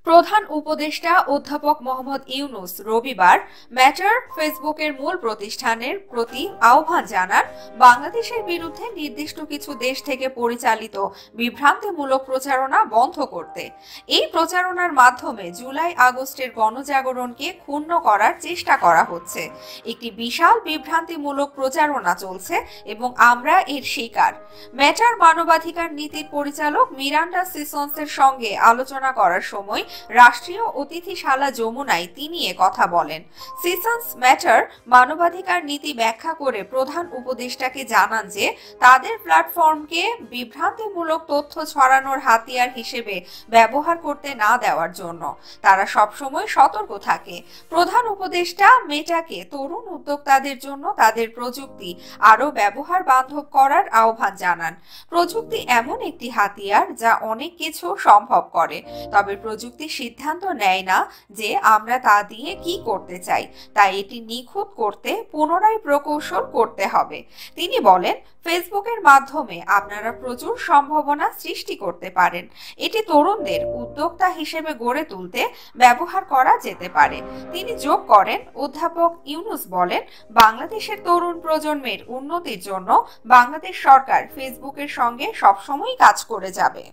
প্রধান উপদেষ্টা অধ্যাপক মোহাম্মদ ইউনূস রবিবার ম্যাটার ফেসবুকের মূল প্রতিষ্ঠানের প্রতি আহ্বান জানান বাংলাদেশের বিরুদ্ধে নির্দিষ্ট কিছু দেশ থেকে পরিচালিত বিভ্রান্তিমূলক প্রচারণা বন্ধ করতে। এই প্রচারণার মাধ্যমে জুলাই আগস্টের গণজাগরণকে ক্ষুণ্ণ করার চেষ্টা করা হচ্ছে। একটি বিশাল বিভ্রান্তিমূলক প্রচারণা চলছে এবং আমরা এর শিকার। ম্যাটার মানবাধিকার নীতির পরিচালক মিরান্ডা সিসন্সের সঙ্গে আলোচনা করার সময় রাষ্ট্রীয় অতিথিশালা যমুনায় তিনি কথা বলেন। সিসন্স ম্যাটার মানবাধিকার নীতি ব্যাখ্যা করে প্রধান উপদেষ্টাকে জানান যে তাদের প্ল্যাটফর্মকে বিভ্রান্তিমূলক তথ্য ছড়ানোর হাতিয়ার হিসেবে ব্যবহার করতে না দেওয়ার জন্য তারা সবসময় সতর্ক থাকে। প্রধান উপদেষ্টা মেটাকে তরুণ উদ্যোক্তাদের জন্য তাদের প্রযুক্তি আরও ব্যবহার বান্ধব করার আহ্বান জানান। প্রযুক্তি এমন একটি হাতিয়ার যা অনেক কিছু সম্ভব করে, তবে প্রযুক্তি সিদ্ধান্ত নেয় না যে আমরা তা দিয়ে কি করতে চাই, তাই এটি নিখুঁত করতে পুনরায় প্রকৌশল করতে হবে। তিনি বলেন, ফেসবুকের মাধ্যমে আপনারা প্রচুর সম্ভাবনা সৃষ্টি করতে পারেন। এটি তরুণদের উদ্যোক্তা হিসেবে গড়ে তুলতে ব্যবহার করা যেতে পারে। তিনি যোগ করেন, অধ্যাপক ইউনূস বলেন, বাংলাদেশের তরুণ প্রজন্মের উন্নতির জন্য বাংলাদেশ সরকার ফেসবুকের সঙ্গে সবসময় কাজ করে যাবে।